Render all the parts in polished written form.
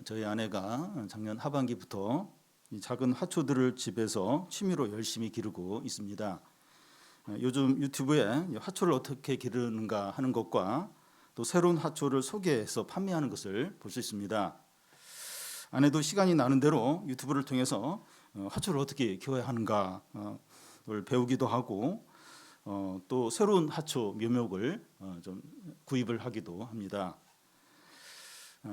저희 아내가 작년 하반기부터 이 작은 화초들을 집에서 취미로 열심히 기르고 있습니다. 요즘 유튜브에 이 화초를 어떻게 기르는가 하는 것과 또 새로운 화초를 소개해서 판매하는 것을 볼 수 있습니다. 아내도 시간이 나는 대로 유튜브를 통해서 화초를 어떻게 키워야 하는가를 배우기도 하고 또 새로운 화초 묘목을 좀 구입을 하기도 합니다.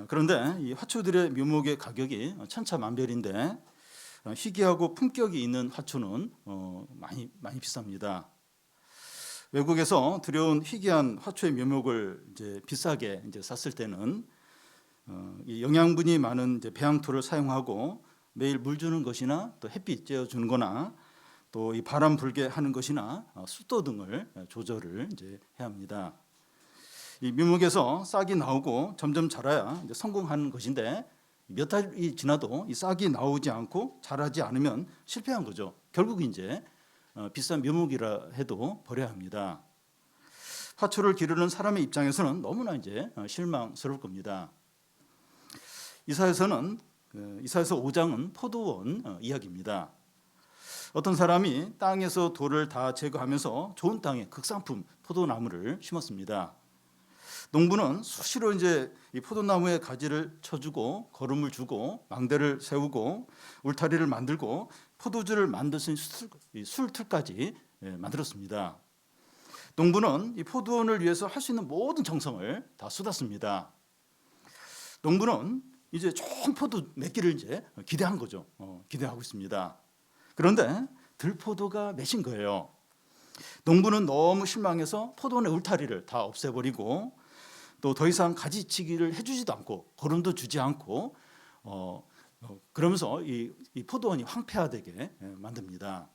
그런데 이 화초들의 묘목의 가격이 천차만별인데 희귀하고 품격이 있는 화초는 많이 비쌉니다. 외국에서 들여온 희귀한 화초의 묘목을 이제 비싸게 샀을 때는 이 영양분이 많은 배양토를 사용하고 매일 물 주는 것이나 또 햇빛 쬐어 주는 거나 또 이 바람 불게 하는 것이나 습도 등을 조절을 해야 합니다. 이 묘목에서 싹이 나오고 점점 자라야 성공하는 것인데 몇 달이 지나도 이 싹이 나오지 않고 자라지 않으면 실패한 거죠. 결국 이제 비싼 묘목이라 해도 버려야 합니다. 화초를 기르는 사람의 입장에서는 너무나 실망스러울 겁니다. 이사에서 5장은 포도원 이야기입니다. 어떤 사람이 땅에서 돌을 다 제거하면서 좋은 땅에 극상품 포도나무를 심었습니다. 농부는 수시로 이 포도나무에 가지를 쳐주고 거름을 주고 망대를 세우고 울타리를 만들고 포도주를 만들 수 있는 술틀까지 만들었습니다. 농부는 이 포도원을 위해서 할 수 있는 모든 정성을 다 쏟았습니다. 농부는 이제 좋은 포도 맺기를 기대한 거죠. 기대하고 있습니다. 그런데 들포도가 맺힌 거예요. 농부는 너무 실망해서 포도원의 울타리를 다 없애버리고 또 더 이상 가지치기를 해주지도 않고 거름도 주지 않고 그러면서 이 포도원이 황폐화되게 만듭니다.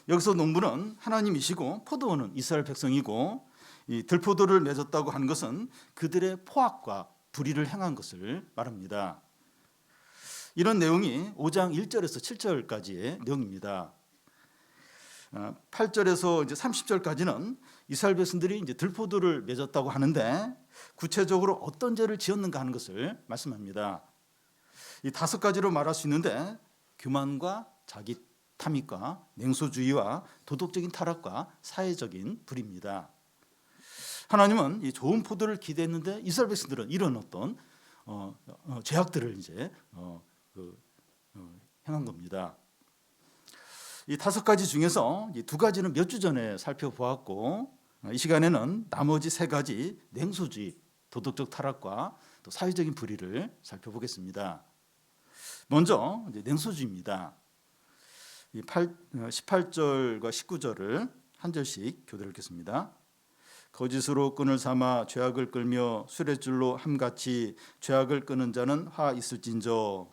여기서 농부는 하나님이시고 포도원은 이스라엘 백성이고 이 들포도를 맺었다고 하는 것은 그들의 포악과 불의를 행한 것을 말합니다. 이런 내용이 5장 1절에서 7절까지의 내용입니다. 8절에서 30절까지는 이스라엘 백성들이 들포도를 맺었다고 하는데 구체적으로 어떤 죄를 지었는가 하는 것을 말씀합니다. 이 5가지로 말할 수 있는데 교만과 자기 탐닉과 냉소주의와 도덕적인 타락과 사회적인 불의입니다. 하나님은 이 좋은 포도를 기대했는데 이스라엘 백성들은 이런 어떤 죄악들을 행한 겁니다. 이 5가지 중에서 이 2가지는 몇 주 전에 살펴보았고 이 시간에는 나머지 3가지 냉소주의, 도덕적 타락과 또 사회적인 불의를 살펴보겠습니다. 먼저 냉소주의입니다. 18절과 19절을 한 절씩 교대를 읽겠습니다. 거짓으로 끈을 삼아 죄악을 끌며 수레줄로 함같이 죄악을 끄는 자는 화 있을진저.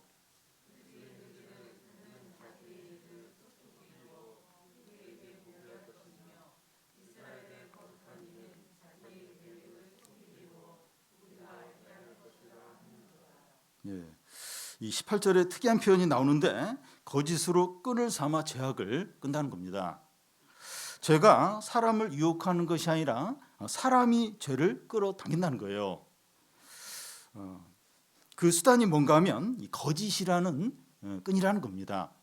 이 18절에 특이한 표현이 나오는데 거짓으로 끈을 삼아 죄악을 끈다는 겁니다. 죄가 사람을 유혹하는 것이 아니라 사람이 죄를 끌어당긴다는 거예요. 그 수단이 뭔가 하면 이 거짓이라는 끈이라는 겁니다.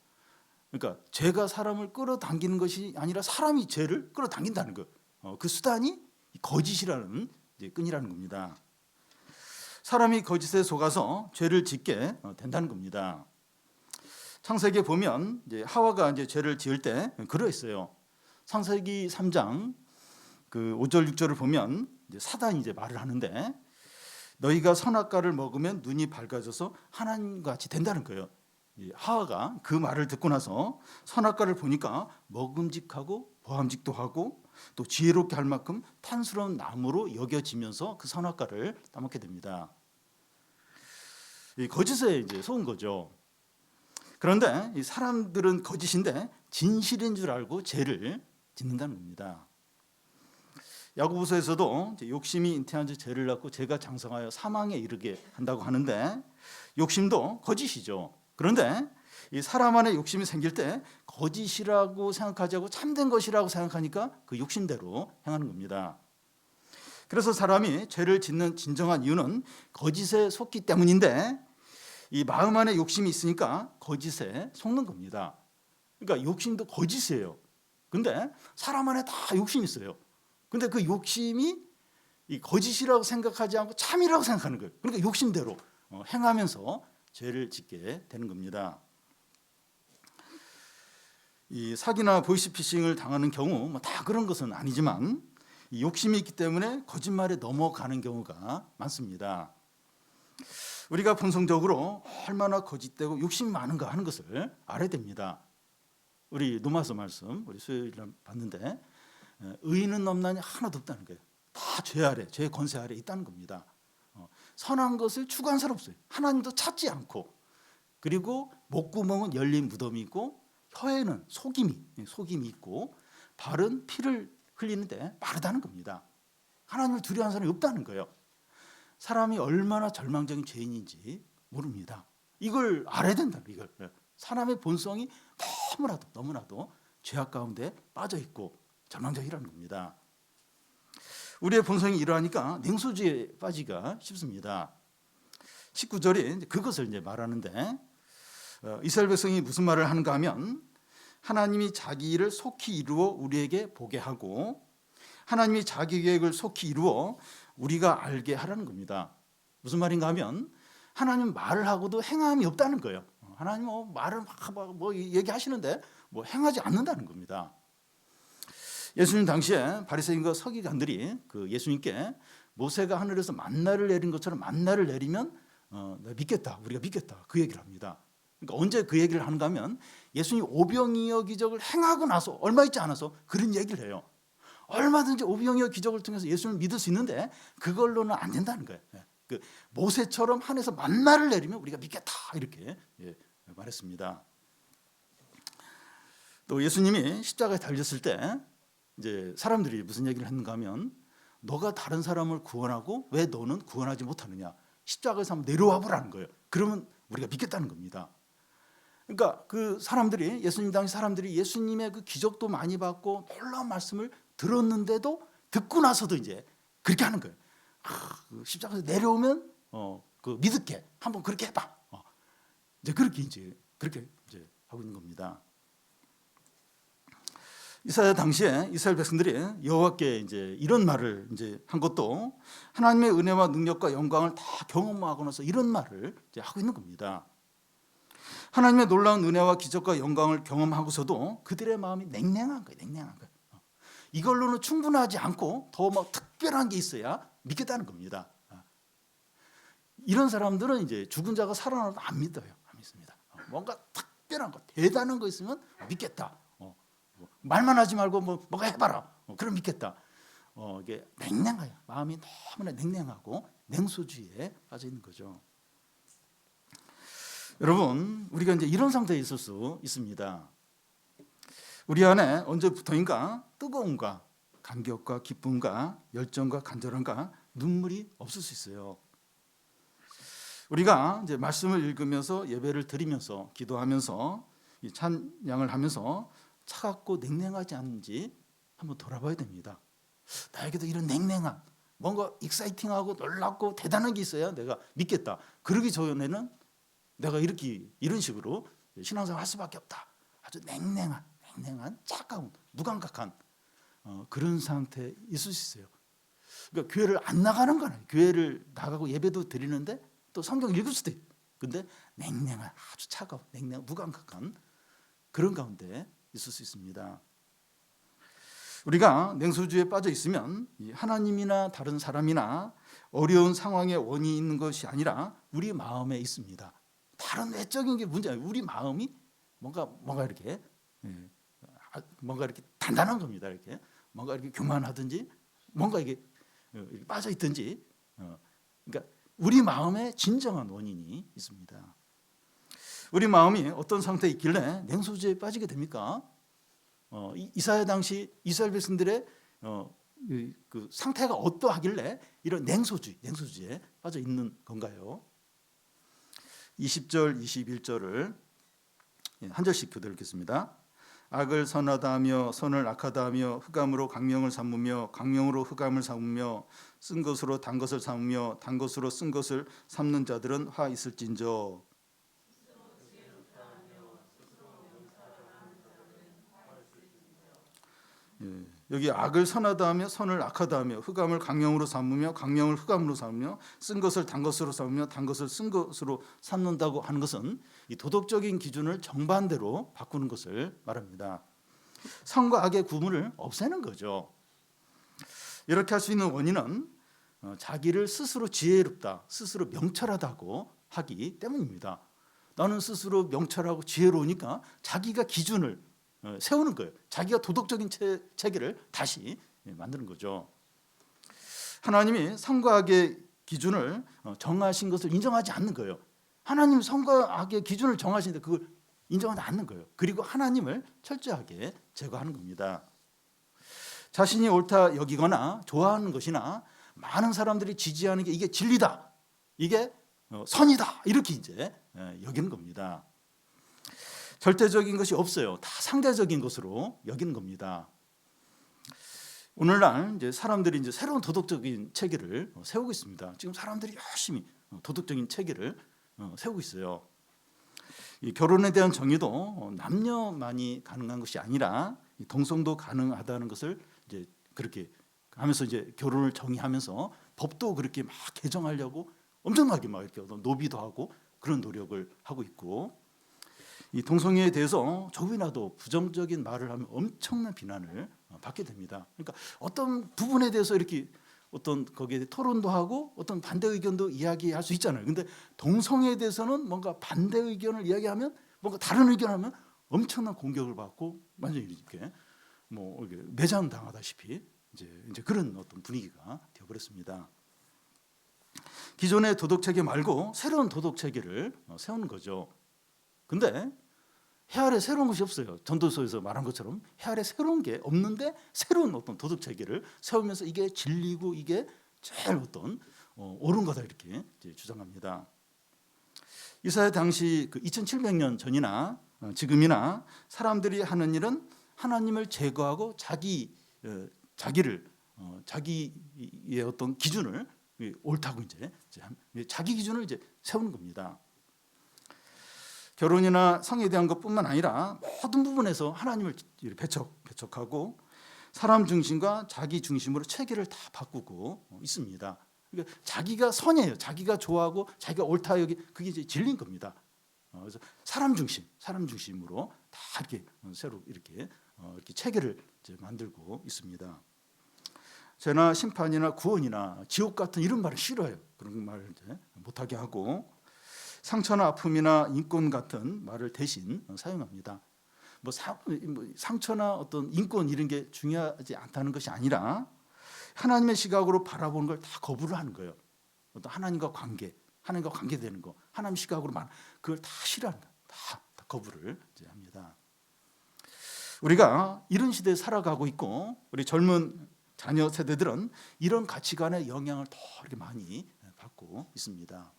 그러니까 죄가 사람을 끌어당기는 것이 아니라 사람이 죄를 끌어당긴다는 거. 그 수단이 거짓이라는 끈이라는 겁니다. 사람이 거짓에 속아서 죄를 짓게 된다는 겁니다. 창세기에 보면 하와가 죄를 지을 때 그러했어요. 창세기 3장 그 5절 6절을 보면 사단이 말을 하는데 너희가 선악과를 먹으면 눈이 밝아져서 하나님과 같이 된다는 거예요. 하와가 그 말을 듣고 나서 선악과를 보니까 먹음직하고 보암직도 하고 또 지혜롭게 할 만큼 탄스러운 나무로 여겨지면서 그 선악과를 따먹게 됩니다. 이 거짓에 속은 거죠. 그런데 이 사람들은 거짓인데 진실인 줄 알고 죄를 짓는다는 겁니다. 야고보서에서도 욕심이 잉태한 지 죄를 낳고 죄가 장성하여 사망에 이르게 한다고 하는데 욕심도 거짓이죠. 그런데 이 사람 안에 욕심이 생길 때 거짓이라고 생각하지 않고 참된 것이라고 생각하니까 그 욕심대로 행하는 겁니다. 그래서 사람이 죄를 짓는 진정한 이유는 거짓에 속기 때문인데 이 마음 안에 욕심이 있으니까 거짓에 속는 겁니다. 그러니까 욕심도 거짓이에요. 근데 사람 안에 다 욕심이 있어요. 근데 그 욕심이 이 거짓이라고 생각하지 않고 참이라고 생각하는 거예요. 그러니까 욕심대로 행하면서 죄를 짓게 되는 겁니다. 이 사기나 보이스피싱을 당하는 경우 다 그런 것은 아니지만 이 욕심이 있기 때문에 거짓말에 넘어가는 경우가 많습니다. 우리가 본성적으로 얼마나 거짓되고 욕심이 많은가 하는 것을 알아야 됩니다. 우리 로마서 말씀 우리 수요일에 봤는데 의인은 넘나니 하나도 없다는 거예요. 다 죄 아래, 죄의 권세 아래 있다는 겁니다. 선한 것을 추구한 사람 없어요. 하나님도 찾지 않고, 그리고 목구멍은 열린 무덤이고 혀에는 속임이 있고 발은 피를 흘리는데 마르다는 겁니다. 하나님을 두려워하는 사람이 없다는 거예요. 사람이 얼마나 절망적인 죄인인지 모릅니다. 이걸 알아야 된다. 이걸 사람의 본성이 너무나도 죄악 가운데 빠져 있고 절망적이라는 겁니다. 우리의 본성이 이러하니까 냉소주의에 빠지기가 쉽습니다. 19절이 그것을 이제 말하는데 이스라엘 백성이 무슨 말을 하는가 하면 하나님이 자기 일을 속히 이루어 우리에게 보게 하고 하나님이 자기 계획을 속히 이루어 우리가 알게 하라는 겁니다. 무슨 말인가 하면 하나님 말을 하고도 행함이 없다는 거예요. 하나님 말을 막 얘기하시는데 행하지 않는다는 겁니다. 예수님 당시에 바리새인과 서기관들이 그 예수님께 모세가 하늘에서 만나를 내린 것처럼 만나를 내리면 믿겠다, 우리가 믿겠다, 그 얘기를 합니다. 그러니까 언제 그 얘기를 하는가 하면 예수님 오병이어 기적을 행하고 나서 얼마 있지 않아서 그런 얘기를 해요. 얼마든지 오병이어 기적을 통해서 예수님을 믿을 수 있는데 그걸로는 안 된다는 거예요. 그 모세처럼 하늘에서 만나를 내리면 우리가 믿겠다, 이렇게 말했습니다. 또 예수님이 십자가에 달렸을 때 이제 사람들이 무슨 얘기를 했는가 하면 너가 다른 사람을 구원하고 왜 너는 구원하지 못하느냐, 십자가에서 한번 내려와 보라는 거예요. 그러면 우리가 믿겠다는 겁니다. 그러니까 그 사람들이, 예수님 당시 사람들이 예수님의 그 기적도 많이 받고 놀라운 말씀을 들었는데도 듣고 나서도 이제 그렇게 하는 거예요. 그 십자가에서 내려오면 그 믿을게, 한번 그렇게 해봐. 이제 그렇게 하고 있는 겁니다. 이사야 당시에 이스라엘 백성들이 여호와께 이제 이런 말을 이제 한 것도 하나님의 은혜와 능력과 영광을 다 경험하고 나서 이런 말을 이제 하고 있는 겁니다. 하나님의 놀라운 은혜와 기적과 영광을 경험하고서도 그들의 마음이 냉랭한 거예요. 이걸로는 충분하지 않고 더 특별한 게 있어야 믿겠다는 겁니다. 이런 사람들은 이제 죽은 자가 살아나도 안 믿어요. 안 믿습니다. 뭔가 특별한 거, 대단한 거 있으면 믿겠다. 말만 하지 말고 뭐가 해봐라. 그럼 믿겠다. 이게 냉랭해요. 마음이 너무나 냉랭하고 냉소주의에 빠져 있는 거죠. 여러분, 우리가 이제 이런 상태에 있을 수 있습니다. 우리 안에 언제부터인가 뜨거움과 감격과 기쁨과 열정과 간절함과 눈물이 없을 수 있어요. 우리가 이제 말씀을 읽으면서 예배를 드리면서 기도하면서 이 찬양을 하면서 차갑고 냉랭하지 않은지 한번 돌아봐야 됩니다. 나에게도 이런 냉랭한, 뭔가 익사이팅하고 놀랍고 대단한 게 있어야 내가 믿겠다. 그러기 전에는 내가 이런 식으로 신앙생활 할 수밖에 없다. 아주 냉랭한 차가운, 무감각한 그런 상태에 있을 수 있어요. 그러니까 교회를 안 나가는 거는, 교회를 나가고 예배도 드리는데 또 성경 읽을 수도 있고, 근데 냉랭한, 아주 차가운, 무감각한 그런 가운데 있을 수 있습니다. 우리가 냉소주의에 빠져 있으면 하나님이나 다른 사람이나 어려운 상황에 원인이 있는 것이 아니라 우리 마음에 있습니다. 다른 외적인 게 문제 아니에요. 우리 마음이 뭔가 이렇게 단단한 겁니다. 이렇게 뭔가 이렇게 교만하든지 뭔가 이게 빠져 있든지, 그러니까 우리 마음에 진정한 원인이 있습니다. 우리 마음이 어떤 상태에 있길래 냉소주의에 빠지게 됩니까? 이사야 당시 이스라엘 백성들의 그 상태가 어떠하길래 이런 냉소주의에 빠져 있는 건가요? 20절, 21절을 한 절씩 교대 읽겠습니다. 악을 선하다 하며 선을 악하다 하며 흑암으로 강명을 삼으며 강명으로 흑암을 삼으며 쓴 것으로 단 것을 삼으며 단 것으로 쓴 것을 삼는 자들은 화 있을진저. 여기 악을 선하다 하며 선을 악하다 하며 흑암을 강명으로 삼으며 강명을 흑암으로 삼으며 쓴 것을 단 것으로 삼으며 단 것을 쓴 것으로 삼는다고 하는 것은 이 도덕적인 기준을 정반대로 바꾸는 것을 말합니다. 선과 악의 구분을 없애는 거죠. 이렇게 할 수 있는 원인은 자기를 스스로 지혜롭다, 스스로 명철하다고 하기 때문입니다. 나는 스스로 명철하고 지혜로우니까 자기가 기준을 세우는 거예요. 자기가 도덕적인 체계를 다시 만드는 거죠. 하나님이 선과 악의 기준을 정하신 것을 인정하지 않는 거예요. 하나님 선과 악의 기준을 정하시는데 그걸 인정하지 않는 거예요. 그리고 하나님을 철저하게 제거하는 겁니다. 자신이 옳다 여기거나 좋아하는 것이나 많은 사람들이 지지하는 게 이게 진리다, 이게 선이다, 이렇게 이제 여기는 겁니다. 절대적인 것이 없어요. 다 상대적인 것으로 여기는 겁니다. 오늘날 이제 사람들이 이제 새로운 도덕적인 체계를 세우고 있습니다. 지금 사람들이 열심히 도덕적인 체계를 세우고 있어요. 이 결혼에 대한 정의도 남녀만이 가능한 것이 아니라 동성도 가능하다는 것을 이제 그렇게 하면서 이제 결혼을 정의하면서 법도 그렇게 막 개정하려고 엄청나게 막 이렇게 노비도 하고 그런 노력을 하고 있고, 이 동성애에 대해서 조금이라도 부정적인 말을 하면 엄청난 비난을 받게 됩니다. 그러니까 어떤 부분에 대해서 이렇게 어떤 거기에 토론도 하고 어떤 반대 의견도 이야기할 수 있잖아요. 근데 동성애에 대해서는 뭔가 반대 의견을 이야기하면, 뭔가 다른 의견을 하면 엄청난 공격을 받고 완전히 이렇게 뭐 이렇게 매장당하다시피 이제 그런 어떤 분위기가 되어버렸습니다. 기존의 도덕 체계 말고 새로운 도덕 체계를 세우는 거죠. 근데 해 아래 새로운 것이 없어요. 전도서에서 말한 것처럼 해 아래 새로운 게 없는데 새로운 어떤 도덕 체계를 세우면서 이게 진리고 이게 제일 어떤 옳은 거다 이렇게 주장합니다. 이사야 당시 그 2700년 전이나 지금이나 사람들이 하는 일은 하나님을 제거하고 자기의 어떤 기준을 옳다고 이제 자기 기준을 이제 세우는 겁니다. 결혼이나 성에 대한 것뿐만 아니라 모든 부분에서 하나님을 배척하고 사람 중심과 자기 중심으로 체계를 다 바꾸고 있습니다. 그러니까 자기가 선이에요. 자기가 좋아하고 자기가 옳다 여기 그게 이제 진리인 겁니다. 그래서 사람 중심으로 다 이렇게 새로 이렇게 체계를 이제 만들고 있습니다. 죄나 심판이나 구원이나 지옥 같은 이런 말을 싫어해요. 그런 말을 이제 못하게 하고 상처나 아픔이나 인권 같은 말을 대신 사용합니다. 뭐 상처나 어떤 인권 이런 게 중요하지 않다는 것이 아니라 하나님의 시각으로 바라보는 걸 다 거부를 하는 거예요. 어떤 하나님과 관계되는 거, 하나님 시각으로 그걸 다 싫어하는 거예요. 다 거부를 합니다. 우리가 이런 시대에 살아가고 있고 우리 젊은 자녀 세대들은 이런 가치관의 영향을 더 이렇게 많이 받고 있습니다.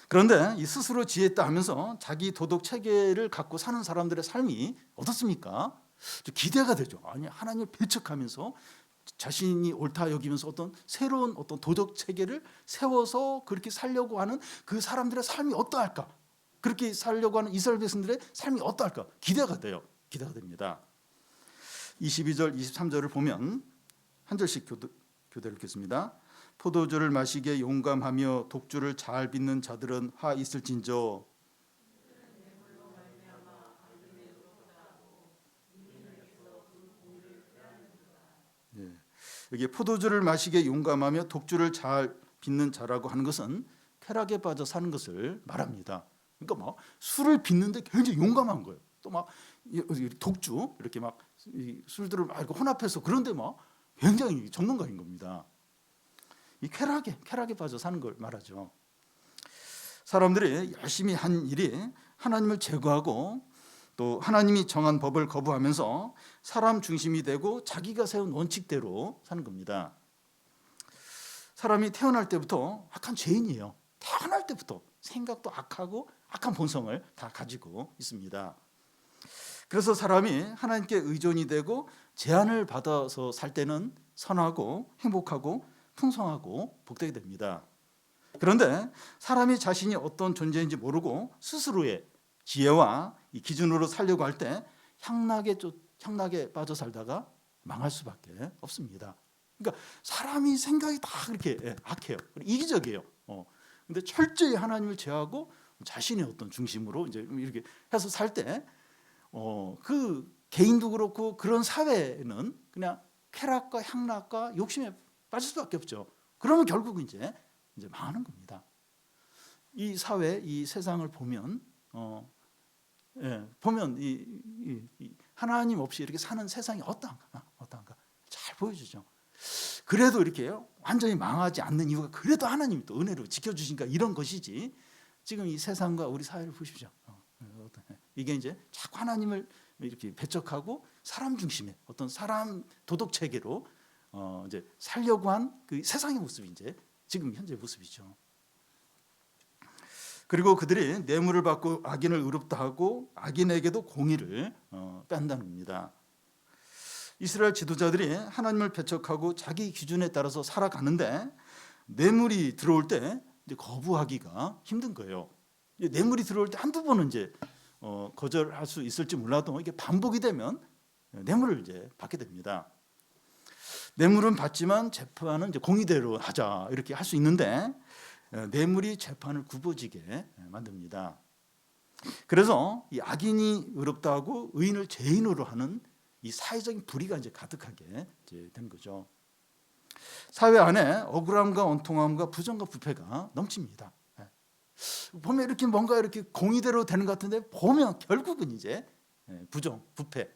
그런데 이 스스로 지혜있다 하면서 자기 도덕 체계를 갖고 사는 사람들의 삶이 어떻습니까? 기대가 되죠. 아니 하나님을 배척하면서 자신이 옳다 여기면서 어떤 새로운 어떤 도덕 체계를 세워서 그렇게 살려고 하는 그 사람들의 삶이 어떠할까? 그렇게 살려고 하는 이스라엘 백성들의 삶이 어떠할까? 기대가 돼요. 기대가 됩니다. 22절, 23절을 보면 한 절씩 교대를 읽겠습니다. 포도주를 마시기에 용감하며 독주를 잘 빚는 자들은 화 있을진저. 네. 여기 포도주를 마시기에 용감하며 독주를 잘 빚는 자라고 하는 것은 쾌락에 빠져 사는 것을 말합니다. 그러니까 막 술을 빚는데 굉장히 용감한 거예요. 또 막 독주 이렇게 막 술들을 막 혼합해서 그런데 막 굉장히 전문가인 겁니다. 이 쾌락에 빠져 사는 걸 말하죠. 사람들이 열심히 한 일이 하나님을 제거하고 또 하나님이 정한 법을 거부하면서 사람 중심이 되고 자기가 세운 원칙대로 사는 겁니다. 사람이 태어날 때부터 악한 죄인이에요. 태어날 때부터 생각도 악하고 악한 본성을 다 가지고 있습니다. 그래서 사람이 하나님께 의존이 되고 제한을 받아서 살 때는 선하고 행복하고 풍성하고 복되게 됩니다. 그런데 사람이 자신이 어떤 존재인지 모르고 스스로의 지혜와 이 기준으로 살려고 할 때 향락에 빠져 살다가 망할 수밖에 없습니다. 그러니까 사람이 생각이 다 그렇게 악해요. 이기적이에요. 근데 철저히 하나님을 제하고 자신의 어떤 중심으로 이제 이렇게 해서 살 때, 그 개인도 그렇고 그런 사회는 그냥 쾌락과 향락과 욕심에 빠질 수밖에 없죠. 그러면 결국 이제 망하는 겁니다. 이 사회, 이 세상을 보면, 보면 이 하나님 없이 이렇게 사는 세상이 어떠한가 잘 보여주죠. 그래도 이렇게 완전히 망하지 않는 이유가 그래도 하나님이 또 은혜로 지켜주시니까 이런 것이지. 지금 이 세상과 우리 사회를 보십시오. 이게 이제 자꾸 하나님을 이렇게 배척하고 사람 중심의 어떤 사람 도덕 체계로 이제 살려고 한 그 세상의 모습이 이제 지금 현재 모습이죠. 그리고 그들이 뇌물을 받고 악인을 의롭다 하고 악인에게도 공의를 뺀다는 겁니다. 이스라엘 지도자들이 하나님을 배척하고 자기 기준에 따라서 살아가는데 뇌물이 들어올 때 이제 거부하기가 힘든 거예요. 뇌물이 들어올 때 한두 번은 이제 거절할 수 있을지 몰라도 이게 반복이 되면 뇌물을 이제 받게 됩니다. 뇌물은 받지만 재판은 이제 공의대로 하자 이렇게 할 수 있는데 뇌물이 재판을 굽어지게 만듭니다. 그래서 이 악인이 의롭다 하고 의인을 죄인으로 하는 이 사회적인 불의가 이제 가득하게 이제 된 거죠. 사회 안에 억울함과 원통함과 부정과 부패가 넘칩니다. 보면 이렇게 뭔가 이렇게 공의대로 되는 것 같은데 보면 결국은 이제 부정, 부패,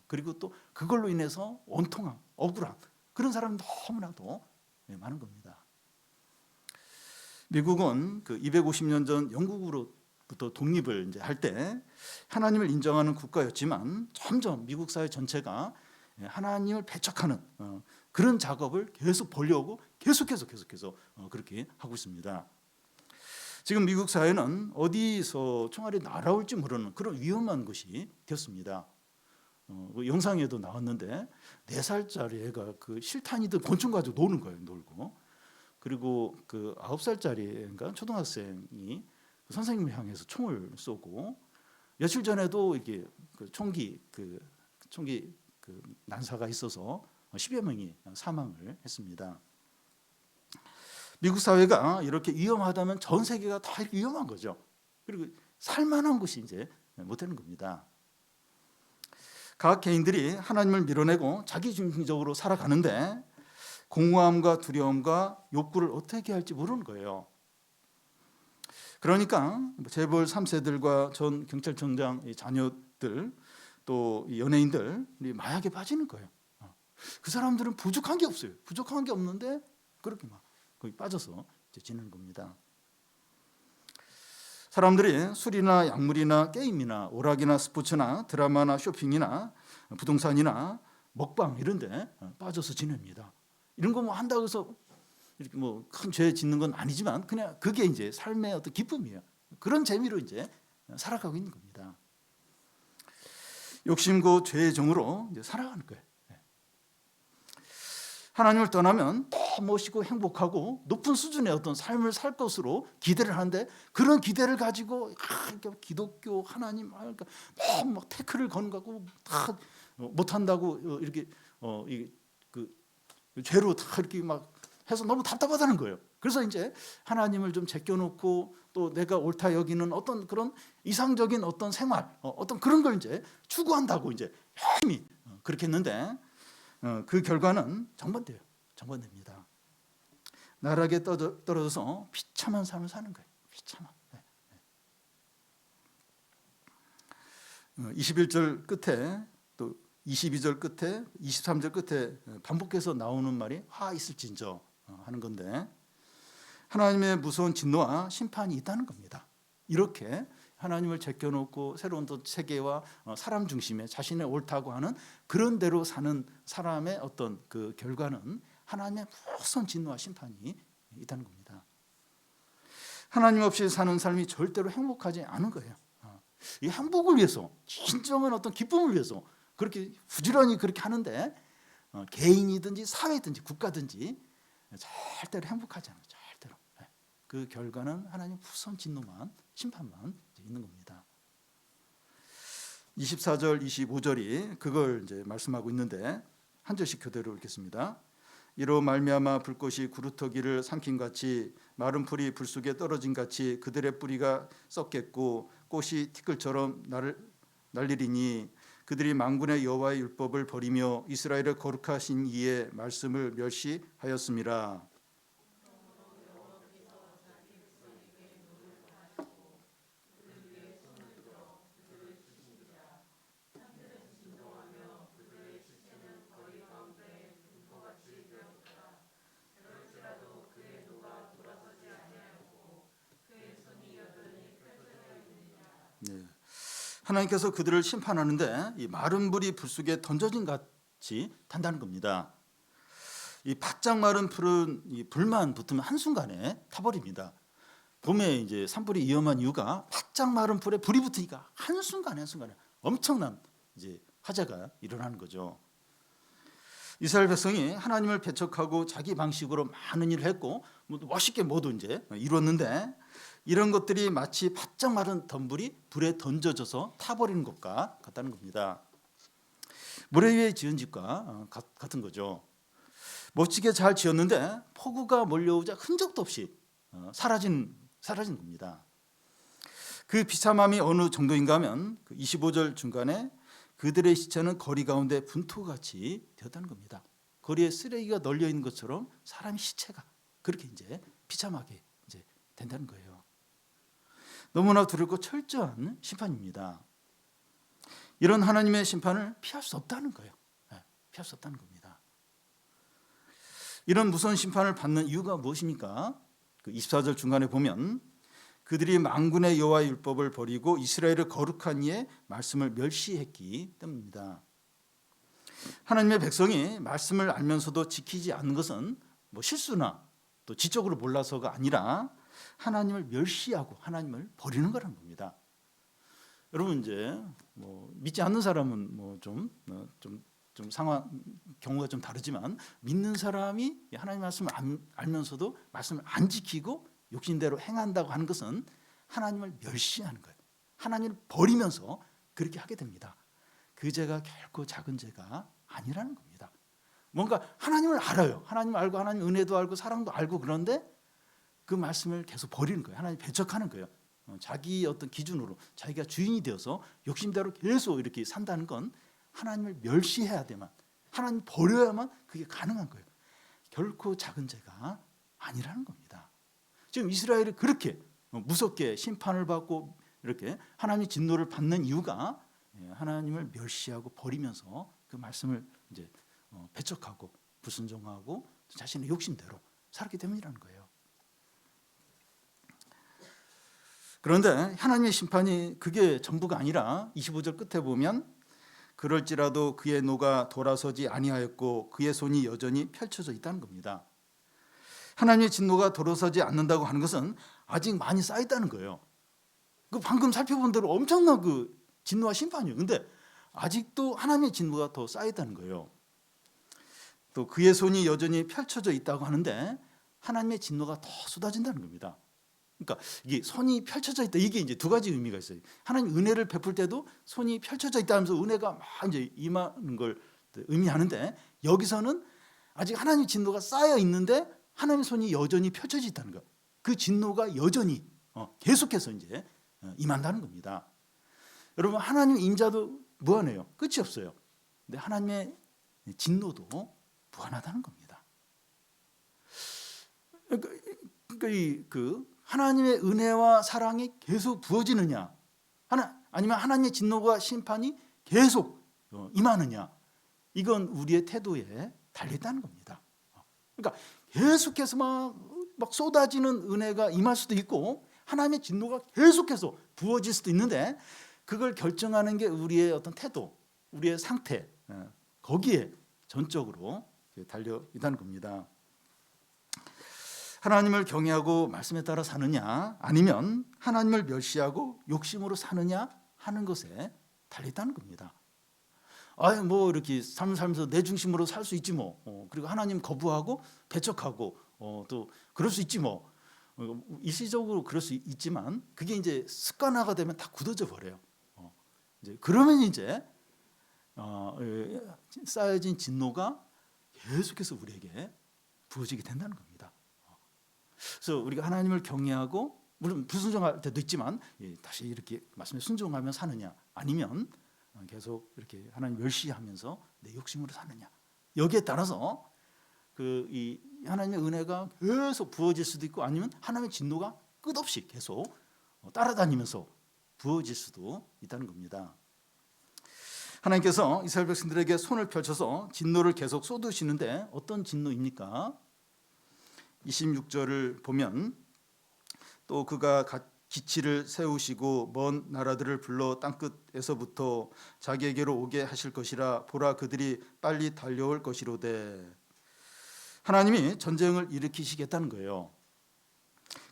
그리고 또 그걸로 인해서 원통함, 억울함 그런 사람이 너무나도 많은 겁니다. 미국은 그 250년 전 영국으로부터 독립을 이제 할 때 하나님을 인정하는 국가였지만 점점 미국 사회 전체가 하나님을 배척하는 그런 작업을 계속 보려고 계속해서 그렇게 하고 있습니다. 지금 미국 사회는 어디서 총알이 날아올지 모르는 그런 위험한 곳이 되었습니다. 영상에도 나왔는데 4살짜리 애가 그 실탄이든 곤충 가지고 노는 거예요. 놀고. 그리고 그 9살짜리인가 초등학생이 선생님을 향해서 총을 쏘고 며칠 전에도 이게 총기 난사가 있어서 10여 명이 사망을 했습니다. 미국 사회가 이렇게 위험하다면 전 세계가 다 이렇게 위험한 거죠. 그리고 살만한 곳이 이제 못 되는 겁니다. 각 개인들이 하나님을 밀어내고 자기중심적으로 살아가는데 공허함과 두려움과 욕구를 어떻게 할지 모르는 거예요. 그러니까 재벌 3세들과 전 경찰청장 자녀들 또 연예인들이 마약에 빠지는 거예요. 그 사람들은 부족한 게 없어요. 부족한 게 없는데 그렇게 막 거기 빠져서 이제 지내는 겁니다. 사람들이 술이나 약물이나 게임이나 오락이나 스포츠나 드라마나 쇼핑이나 부동산이나 먹방 이런 데 빠져서 지냅니다. 이런 거 뭐 한다고 해서 이렇게 뭐 큰 죄 짓는 건 아니지만 그냥 그게 이제 삶의 어떤 기쁨이에요. 그런 재미로 이제 살아가고 있는 겁니다. 욕심고 죄의 종으로 이제 살아가는 거예요. 하나님을 떠나면 더 멋있고 행복하고 높은 수준의 어떤 삶을 살 것으로 기대를 하는데 그런 기대를 가지고 기독교 하나님 너무 막 태클을 거는 거고 다 못한다고 이렇게 그 죄로 다 이렇게 막 해서 너무 답답하다는 거예요. 그래서 이제 하나님을 좀 제껴놓고 또 내가 옳다 여기는 어떤 그런 이상적인 어떤 생활, 어떤 그런 걸 이제 추구한다고 이제 열심히 그렇게 했는데 그 결과는 정반대예요. 정반대입니다. 나락에 떨어져서 비참한 삶을 사는 거예요. 비참한. 21절 끝에 또 22절 끝에 23절 끝에 반복해서 나오는 말이 화 있을진저 하는 건데 하나님의 무서운 진노와 심판이 있다는 겁니다. 이렇게 하나님을 제껴놓고 새로운 또 세계와 사람 중심의 자신의 옳다고 하는 그런 대로 사는 사람의 어떤 그 결과는 하나님의 무서운 진노와 심판이 있다는 겁니다. 하나님 없이 사는 삶이 절대로 행복하지 않은 거예요. 이 행복을 위해서, 진정한 어떤 기쁨을 위해서 그렇게 부지런히 그렇게 하는데 개인이든지 사회든지 국가든지 절대로 행복하지 않아요. 절대로. 그 결과는 하나님 후선 진노만, 심판만 있는 겁니다. 24절, 25절이 그걸 이제 말씀하고 있는데 한 절씩 교대로 읽겠습니다. 이로 말미암아 불꽃이 구루터기를 삼킨 같이 마른 풀이 불 속에 떨어진 같이 그들의 뿌리가 썩겠고 꽃이 티끌처럼 날리리니 그들이 만군의 여호와의 율법을 버리며 이스라엘의 거룩하신 이의 말씀을 멸시하였음이라. 네. 하나님께서 그들을 심판하는데 이 마른 불이 불 속에 던져진 같이 탄다는 겁니다. 이 바짝 마른 풀은 이 불만 붙으면 한순간에 타버립니다. 봄에 이제 산불이 위험한 이유가 바짝 마른 풀에 불이 붙으니까 한순간에 엄청난 이제 화재가 일어나는 거죠. 이스라엘 백성이 하나님을 배척하고 자기 방식으로 많은 일을 했고 멋있게 모두 이제 이뤘는데 이런 것들이 마치 바짝 마른 덤불이 불에 던져져서 타버리는 것과 같다는 겁니다. 모래 위에 지은 집과 같은 거죠. 멋지게 잘 지었는데 폭우가 몰려오자 흔적도 없이 사라진 겁니다. 그 비참함이 어느 정도인가 하면 25절 중간에 그들의 시체는 거리 가운데 분토같이 되었다는 겁니다. 거리에 쓰레기가 널려 있는 것처럼 사람의 시체가 그렇게 이제 비참하게 이제 된다는 거예요. 너무나 두렵고 철저한 심판입니다. 이런 하나님의 심판을 피할 수 없다는 거예요. 피할 수 없다는 겁니다. 이런 무서운 심판을 받는 이유가 무엇입니까? 24절 중간에 보면 그들이 만군의 여호와의 율법을 버리고 이스라엘의 거룩한 이의 말씀을 멸시했기 때문입니다. 하나님의 백성이 말씀을 알면서도 지키지 않는 것은 실수나 또 지적으로 몰라서가 아니라 하나님을 멸시하고 하나님을 버리는 거라는 겁니다. 여러분 이제 믿지 않는 사람은 좀 상황 경우가 좀 다르지만 믿는 사람이 하나님 말씀을 알면서도 말씀을 안 지키고 욕심대로 행한다고 하는 것은 하나님을 멸시하는 거예요. 하나님을 버리면서 그렇게 하게 됩니다. 그 죄가 결코 작은 죄가 아니라는 겁니다. 뭔가 하나님을 알아요. 하나님을 알고 하나님 은혜도 알고 사랑도 알고 그런데 그 말씀을 계속 버리는 거예요. 하나님 배척하는 거예요. 자기 어떤 기준으로 자기가 주인이 되어서 욕심대로 계속 이렇게 산다는 건 하나님을 멸시해야 되만 하나님 버려야만 그게 가능한 거예요. 결코 작은 죄가 아니라는 겁니다. 지금 이스라엘이 그렇게 무섭게 심판을 받고 이렇게 하나님의 진노를 받는 이유가 하나님을 멸시하고 버리면서 그 말씀을 이제 배척하고 불순종하고 자신의 욕심대로 살았기 때문이라는 거예요. 그런데 하나님의 심판이 그게 전부가 아니라 25절 끝에 보면 그럴지라도 그의 노가 돌아서지 아니하였고 그의 손이 여전히 펼쳐져 있다는 겁니다. 하나님의 진노가 돌아서지 않는다고 하는 것은 아직 많이 쌓였다는 거예요. 그 방금 살펴본 대로 엄청난 그 진노와 심판이에요. 근데 아직도 하나님의 진노가 더 쌓였다는 거예요. 또 그의 손이 여전히 펼쳐져 있다고 하는데 하나님의 진노가 더 쏟아진다는 겁니다. 그러니까 이게 손이 펼쳐져 있다. 이게 이제 두 가지 의미가 있어요. 하나님 은혜를 베풀 때도 손이 펼쳐져 있다 하면서 은혜가 막 이제 임하는 걸 의미하는데 여기서는 아직 하나님 진노가 쌓여 있는데 하나님의 손이 여전히 펼쳐져 있다는 거. 그 진노가 여전히 계속해서 이제 임한다는 겁니다. 여러분 하나님 인자도 무한해요. 끝이 없어요. 근데 하나님의 진노도 무한하다는 겁니다. 그러니까 하나님의 은혜와 사랑이 계속 부어지느냐, 아니면 하나님의 진노와 심판이 계속 임하느냐, 이건 우리의 태도에 달려있다는 겁니다. 그러니까 계속해서 막 쏟아지는 은혜가 임할 수도 있고 하나님의 진노가 계속해서 부어질 수도 있는데 그걸 결정하는 게 우리의 어떤 태도, 우리의 상태, 거기에 전적으로 달려있다는 겁니다. 하나님을 경외하고 말씀에 따라 사느냐 아니면 하나님을 멸시하고 욕심으로 사느냐 하는 것에 달려있다는 겁니다. 뭐 이렇게 삶을 살면서 내 중심으로 살 수 있지 뭐. 그리고 하나님 거부하고 배척하고 또 그럴 수 있지 뭐. 일시적으로 그럴 수 있지만 그게 이제 습관화가 되면 다 굳어져 버려요. 이제 그러면 이제 쌓여진 진노가 계속해서 우리에게 부어지게 된다는 겁니다. 그래서 우리가 하나님을 경외하고 물론 불순종할 때도 있지만 다시 이렇게 말씀에 순종하며 사느냐 아니면 계속 이렇게 하나님 멸시하면서 내 욕심으로 사느냐 여기에 따라서 이 하나님의 은혜가 계속 부어질 수도 있고 아니면 하나님의 진노가 끝없이 계속 따라다니면서 부어질 수도 있다는 겁니다. 하나님께서 이스라엘 백성들에게 손을 펼쳐서 진노를 계속 쏟으시는데 어떤 진노입니까? 26절을 보면 또 그가 기치를 세우시고 먼 나라들을 불러 땅끝에서부터 자기에게로 오게 하실 것이라. 보라, 그들이 빨리 달려올 것이로되. 하나님이 전쟁을 일으키시겠다는 거예요.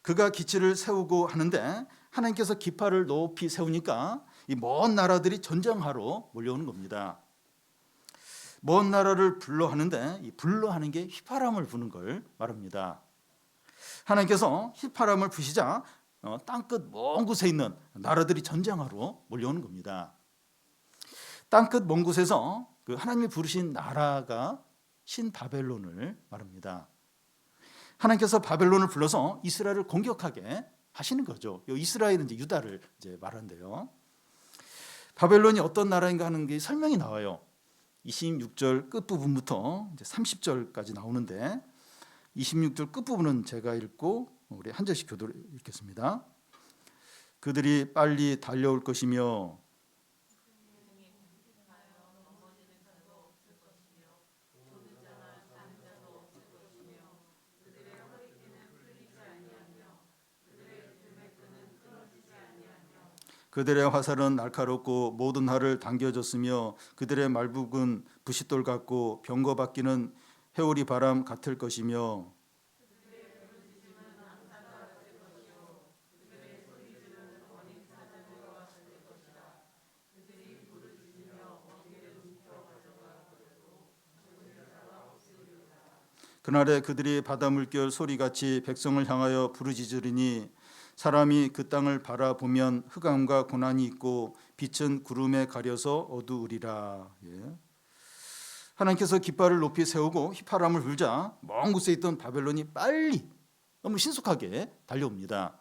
그가 기치를 세우고 하는데 하나님께서 깃발을 높이 세우니까 이 먼 나라들이 전쟁하러 몰려오는 겁니다. 먼 나라를 불러 하는데 이 불러 하는 게 휘파람을 부는 걸 말합니다. 하나님께서 휘파람을 부시자 땅끝 먼 곳에 있는 나라들이 전쟁하러 몰려오는 겁니다. 땅끝 먼 곳에서 그 하나님이 부르신 나라가 신바벨론을 말합니다. 하나님께서 바벨론을 불러서 이스라엘을 공격하게 하시는 거죠. 이스라엘은 이제 유다를 이제 말하는데요. 바벨론이 어떤 나라인가 하는 게 설명이 나와요. 26절 끝부분부터 이제 30절까지 나오는데 26절 끝부분은 제가 읽고 우리 한 절씩 교도로 읽겠습니다. 그들이 빨리 달려올 것이며 그들의 화살은 날카롭고 모든 활을 당겨졌으며 그들의 말북은 부싯돌 같고 병거바퀴는 회오리 바람 같을 것이며 그날에 그들이 바다 물결 소리같이 백성을 향하여 부르짖으리니 사람이 그 땅을 바라보면 흑암과 고난이 있고 빛은 구름에 가려서 어두우리라. 하나님께서 깃발을 높이 세우고 휘파람을 불자 먼 곳에 있던 바벨론이 빨리 너무 신속하게 달려옵니다.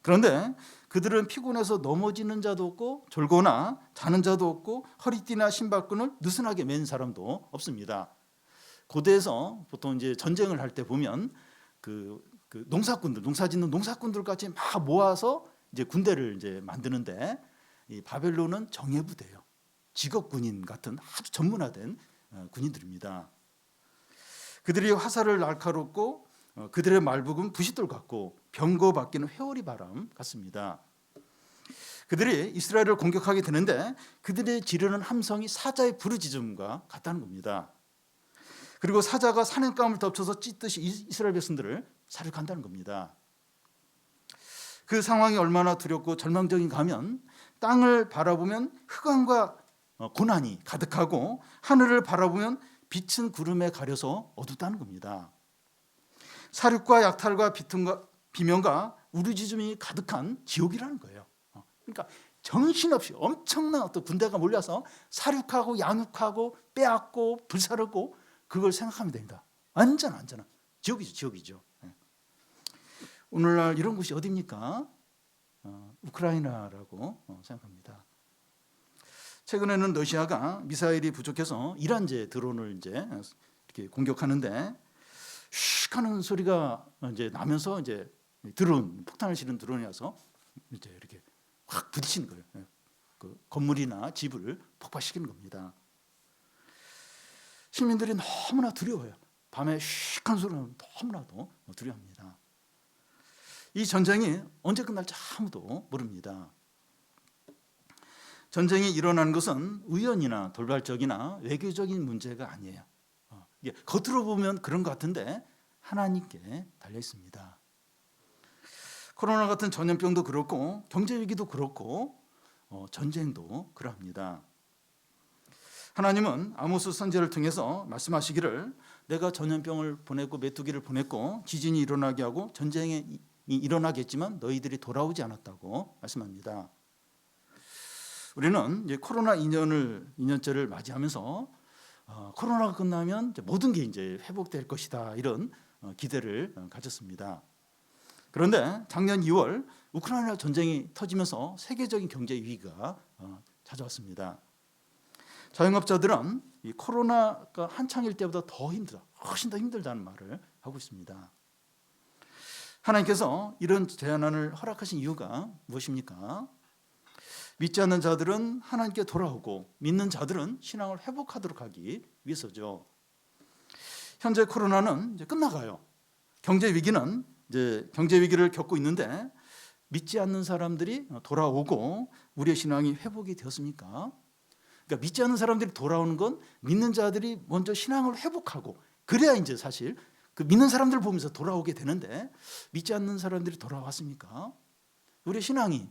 그런데 그들은 피곤해서 넘어지는 자도 없고 졸거나 자는 자도 없고 허리띠나 신발끈을 느슨하게 맨 사람도 없습니다. 고대에서 보통 이제 전쟁을 할 때 보면 그 농사꾼들, 농사짓는 농사꾼들 같이 막 모아서 이제 군대를 이제 만드는데 이 바벨론은 정예부대예요. 직업 군인 같은 아주 전문화된 군인들입니다. 그들이 화살을 날카롭고 그들의 말북은 부싯돌 같고 병거바퀴는 회오리 바람 같습니다. 그들이 이스라엘을 공격하게 되는데 그들의 지르는 함성이 사자의 부르짖음과 같다는 겁니다. 그리고 사자가 사냥감을 덮쳐서 찢듯이 이스라엘 백성들을 사륙한다는 겁니다. 그 상황이 얼마나 두렵고 절망적인가 하면 땅을 바라보면 흑암과 고난이 가득하고 하늘을 바라보면 빛은 구름에 가려서 어둡다는 겁니다. 사륙과 약탈과 비명과 우르짖음이 가득한 지옥이라는 거예요. 그러니까 정신없이 엄청난 어떤 군대가 몰려서 사륙하고 양육하고 빼앗고 불사르고 그걸 생각하면 됩니다. 완전한 지옥이죠. 오늘날 이런 곳이 어디입니까? 우크라이나라고 생각합니다. 최근에는 러시아가 미사일이 부족해서 이란제 드론을 이제 이렇게 공격하는데 슉 하는 소리가 이제 나면서 이제 폭탄을 실은 드론이 와서 이제 이렇게 확 부딪히는 거예요. 그 건물이나 집을 폭파시키는 겁니다. 시민들이 너무나 두려워요. 밤에 슉한 소리는 너무나도 두려워합니다. 이 전쟁이 언제 끝날지 아무도 모릅니다. 전쟁이 일어나는 것은 우연이나 돌발적이나 외교적인 문제가 아니에요. 겉으로 보면 그런 것 같은데 하나님께 달려 있습니다. 코로나 같은 전염병도 그렇고 경제 위기도 그렇고 전쟁도 그러합니다. 하나님은 아모스 선지자를 통해서 말씀하시기를 내가 전염병을 보냈고 메뚜기를 보냈고 지진이 일어나게 하고 전쟁이 일어나겠지만 너희들이 돌아오지 않았다고 말씀합니다. 우리는 이제 코로나 2년째를 맞이하면서 코로나가 끝나면 이제 모든 게 이제 회복될 것이다 이런 기대를 가졌습니다. 그런데 작년 2월 우크라이나 전쟁이 터지면서 세계적인 경제 위기가 찾아왔습니다. 자영업자들은 이 코로나가 한창일 때보다 더 힘들다, 훨씬 더 힘들다는 말을 하고 있습니다. 하나님께서 이런 재난을 허락하신 이유가 무엇입니까? 믿지 않는 자들은 하나님께 돌아오고 믿는 자들은 신앙을 회복하도록 하기 위해서죠. 현재 코로나는 이제 끝나가요. 경제 위기는 이제 경제 위기를 겪고 있는데 믿지 않는 사람들이 돌아오고 우리의 신앙이 회복이 되었습니까? 그러니까 믿지 않는 사람들이 돌아오는 건 믿는 자들이 먼저 신앙을 회복하고 그래야 이제 사실 그 믿는 사람들을 보면서 돌아오게 되는데 믿지 않는 사람들이 돌아왔습니까? 우리의 신앙이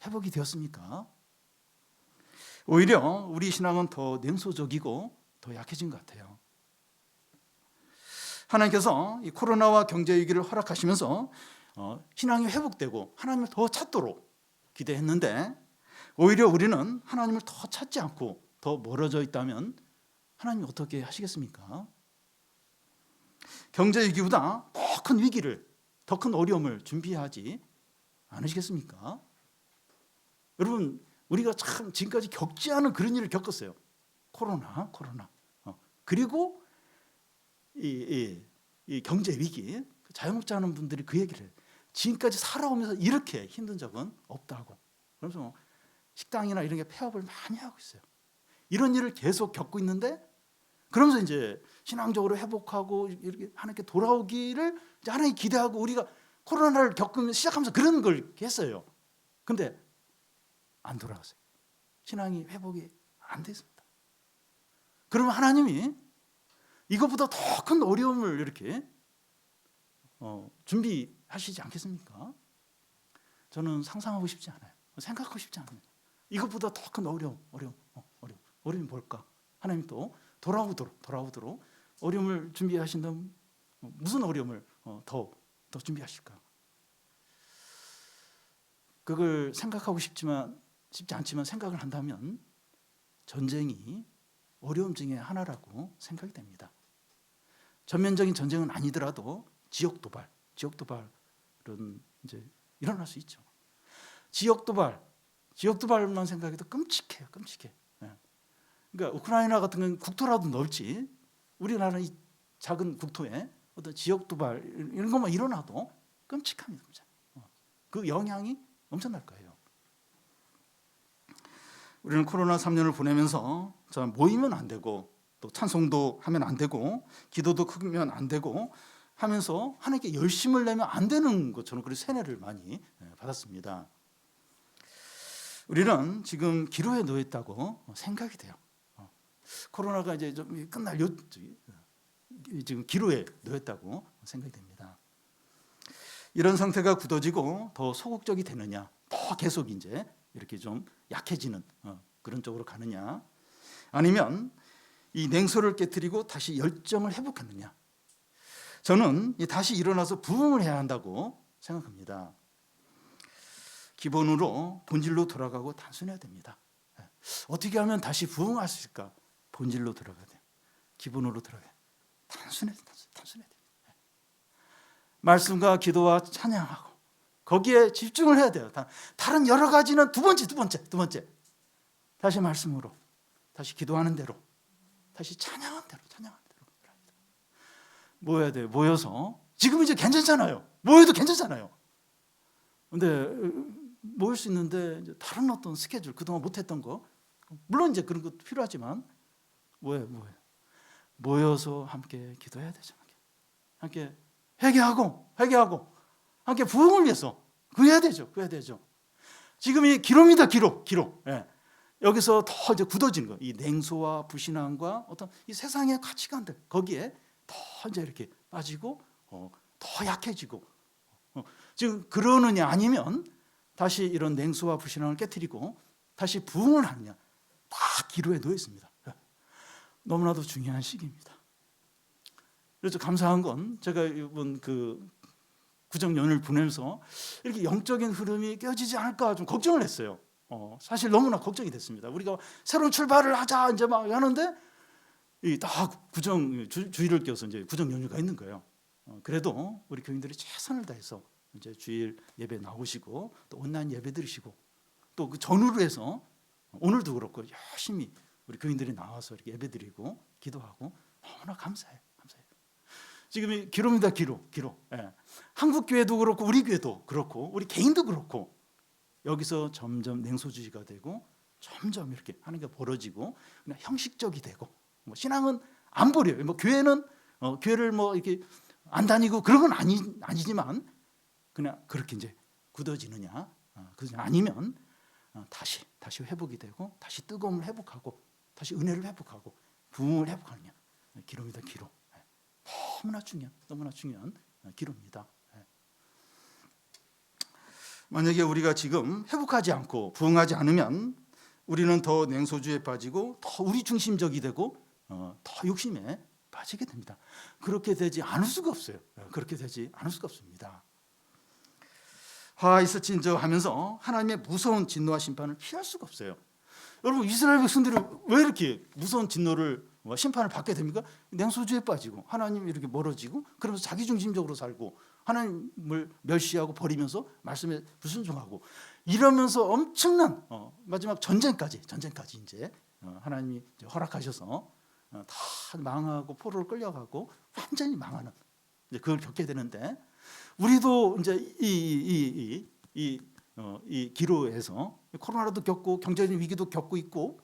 회복이 되었습니까? 오히려 우리 신앙은 더 냉소적이고 더 약해진 것 같아요. 하나님께서 이 코로나와 경제 위기를 허락하시면서 신앙이 회복되고 하나님을 더 찾도록 기대했는데 오히려 우리는 하나님을 더 찾지 않고 더 멀어져 있다면 하나님이 어떻게 하시겠습니까? 경제 위기보다 더 큰 위기를, 더 큰 어려움을 준비하지 않으시겠습니까? 여러분, 우리가 참 지금까지 겪지 않은 그런 일을 겪었어요. 코로나. 그리고 이 경제 위기, 자영업자 하는 분들이 그 얘기를 해요. 지금까지 살아오면서 이렇게 힘든 적은 없다고. 그래서 식당이나 이런 게 폐업을 많이 하고 있어요. 이런 일을 계속 겪고 있는데 그러면서 이제 신앙적으로 회복하고 이렇게 하나님께 돌아오기를 이제 하나님 기대하고 우리가 코로나를 겪으면 시작하면서 그런 걸 했어요. 근데 안 돌아왔어요. 신앙이 회복이 안 됐습니다. 그러면 하나님이 이것보다 더 큰 어려움을 이렇게 준비하시지 않겠습니까? 저는 상상하고 싶지 않아요. 생각하고 싶지 않아요. 이것보다 더 큰 어려움이 뭘까? 하나님 또 돌아오도록 어려움을 준비하신다면 무슨 어려움을 더 준비하실까? 그걸 생각하고 싶지 않지만 생각을 한다면 전쟁이 어려움 중에 하나라고 생각이 됩니다. 전면적인 전쟁은 아니더라도 지역 도발은 이제 일어날 수 있죠. 지역 도발만 생각해도 끔찍해요. 그러니까 우크라이나 같은 건 국토라도 넓지 우리나라는 이 작은 국토에 어떤 지역 도발 이런 것만 일어나도 끔찍합니다. 그 영향이 엄청날 거예요. 우리는 코로나 3년을 보내면서 모이면 안 되고 또 찬송도 하면 안 되고 기도도 크면 안 되고 하면서 하나님께 열심을 내면 안 되는 것처럼 그런 세뇌를 많이 받았습니다. 우리는 지금 기로에 놓여 있다고 생각이 돼요. 코로나가 이제 좀 끝날 지금 기로에 놓여 있다고 생각이 됩니다. 이런 상태가 굳어지고 더 소극적이 되느냐, 더 계속 이제 이렇게 좀 약해지는 그런 쪽으로 가느냐, 아니면 이 냉소를 깨뜨리고 다시 열정을 회복하느냐. 저는 다시 일어나서 부흥을 해야 한다고 생각합니다. 기본으로 본질로 돌아가고 단순해야 됩니다. 어떻게 하면 다시 부흥할 수 있을까? 본질로 들어가야 돼요. 기본으로 들어가야 돼요. 단순해야 돼요. 말씀과 기도와 찬양하고 거기에 집중을 해야 돼요. 다른 여러 가지는 두 번째. 다시 말씀으로, 다시 기도하는 대로, 다시 찬양하는 대로. 모여야 돼요. 모여서 지금 이제 괜찮잖아요. 모여도 괜찮잖아요. 근데 모일 수 있는데 이제 다른 어떤 스케줄 그동안 못했던 거 물론 이제 그런 것도 필요하지만 모여서 함께 기도해야 되죠. 함께 회개하고 함께 부흥을 위해서 그래야 되죠. 지금이 기로입니다. 기로. 예. 여기서 더 이제 굳어진 거, 이 냉소와 불신앙과 어떤 이 세상의 가치관들 거기에 더 이제 이렇게 빠지고 더 약해지고 지금 그러느냐 아니면 다시 이런 냉소와 불신앙을 깨트리고 다시 부흥을 하느냐, 다 기로에 놓여 있습니다. 너무나도 중요한 시기입니다. 그래서 감사한 건 제가 이번 그 구정 연휴를 보내면서 이렇게 영적인 흐름이 깨어지지 않을까 좀 걱정을 했어요. 사실 너무나 걱정이 됐습니다. 우리가 새로운 출발을 하자 이제 막 하는데 다 구정 주일을 껴서 이제 구정 연휴가 있는 거예요. 그래도 우리 교인들이 최선을 다해서 이제 주일 예배 나오시고 또 온라인 예배 드리시고 또 그 전후로 해서 오늘도 그렇고 열심히 우리 교인들이 나와서 이렇게 예배 드리고 기도하고 너무나 감사해요. 지금 기로입니다. 기로. 예. 한국 교회도 그렇고 우리 교회도 그렇고 우리 개인도 그렇고 여기서 점점 냉소주의가 되고 점점 이렇게 하는 게 벌어지고 그냥 형식적이 되고 뭐 신앙은 안 버려요. 뭐 교회는 교회를 뭐 이렇게 안 다니고 그런 건 아니지만 그냥 그렇게 이제 굳어지느냐, 아니면 다시 회복이 되고 다시 뜨거움을 회복하고 다시 은혜를 회복하고 부흥을 회복하느냐. 기로입니다. 기로. 너무나 중요한 기로입니다. 만약에 우리가 지금 회복하지 않고 부흥하지 않으면 우리는 더 냉소주의에 빠지고 더 우리 중심적이 되고 더 욕심에 빠지게 됩니다. 그렇게 되지 않을 수가 없어요. 그렇게 되지 않을 수가 없습니다. 화 있을진저 하면서 하나님의 무서운 진노와 심판을 피할 수가 없어요. 여러분 이스라엘 백성들이 왜 이렇게 무서운 진노를 심판을 받게 됩니까? 냉소주의에 빠지고 하나님 이렇게 멀어지고 그러면서 자기중심적으로 살고 하나님을 멸시하고 버리면서 말씀에 불순종하고 이러면서 엄청난 마지막 전쟁까지 이제 하나님이 이제 허락하셔서 다 망하고 포로로 끌려가고 완전히 망하는 이제 그걸 겪게 되는데 우리도 이제 이 기로에서 코로나도 겪고 경제적인 위기도 겪고 있고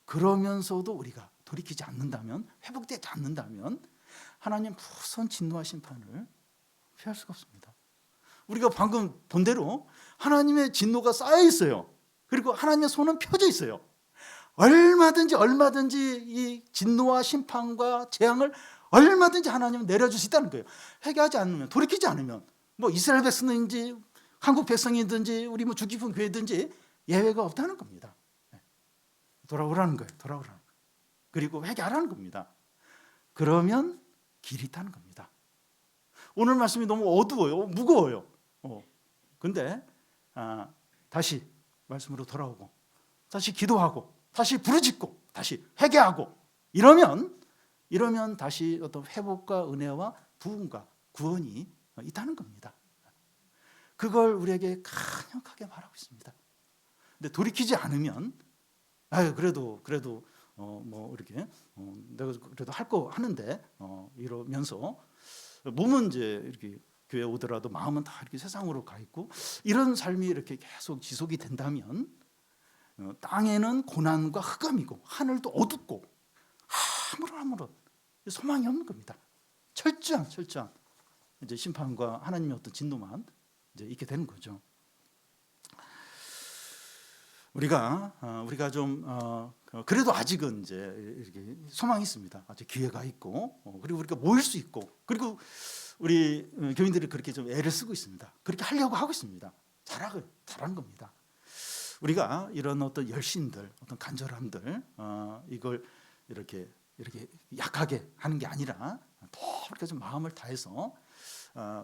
그러면서도 우리가 돌이키지 않는다면 회복되지 않는다면 하나님 무서운 진노와 심판을 피할 수가 없습니다. 우리가 방금 본 대로 하나님의 진노가 쌓여 있어요. 그리고 하나님의 손은 펴져 있어요. 얼마든지 이 진노와 심판과 재앙을 얼마든지 하나님은 내려줄 수 있다는 거예요. 회개하지 않으면, 돌이키지 않으면 뭐 이스라엘 백성인지 한국 백성이든지 우리 뭐 주기품 교회든지 예외가 없다는 겁니다. 돌아오라는 거예요. 그리고 회개하라는 겁니다. 그러면 길이 있다는 겁니다. 오늘 말씀이 너무 어두워요. 무거워요. 근데 다시 말씀으로 돌아오고 다시 기도하고 다시 부르짖고 다시 회개하고 이러면 다시 어떤 회복과 은혜와 부흥과 구원이 있다는 겁니다. 그걸 우리에게 강력하게 말하고 있습니다. 근데 돌이키지 않으면 그래도 뭐 이렇게 내가 그래도 할 거 하는데 이러면서 몸은 이제 이렇게 교회 오더라도 마음은 다 이렇게 세상으로 가 있고 이런 삶이 이렇게 계속 지속이 된다면 땅에는 고난과 흑암이고 하늘도 어둡고 아무런 소망이 없는 겁니다. 철저한 이제 심판과 하나님의 어떤 진노만 이제 있게 되는 거죠. 우리가 좀 그래도 아직은 이제 이렇게 소망이 있습니다. 아직 기회가 있고 그리고 우리가 모일 수 있고 그리고 우리 교인들이 그렇게 좀 애를 쓰고 있습니다. 그렇게 하려고 하고 있습니다. 잘하는 겁니다. 우리가 이런 어떤 열심들, 어떤 간절함들 이걸 이렇게 약하게 하는 게 아니라 더 이렇게 좀 마음을 다해서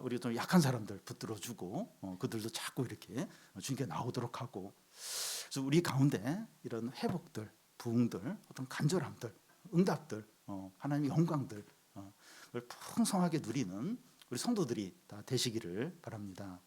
우리 좀 약한 사람들 붙들어주고 그들도 자꾸 이렇게 주님께 나오도록 하고 그래서 우리 가운데 이런 회복들, 부흥들, 어떤 간절함들, 응답들, 하나님의 영광들 을 풍성하게 누리는 우리 성도들이 다 되시기를 바랍니다.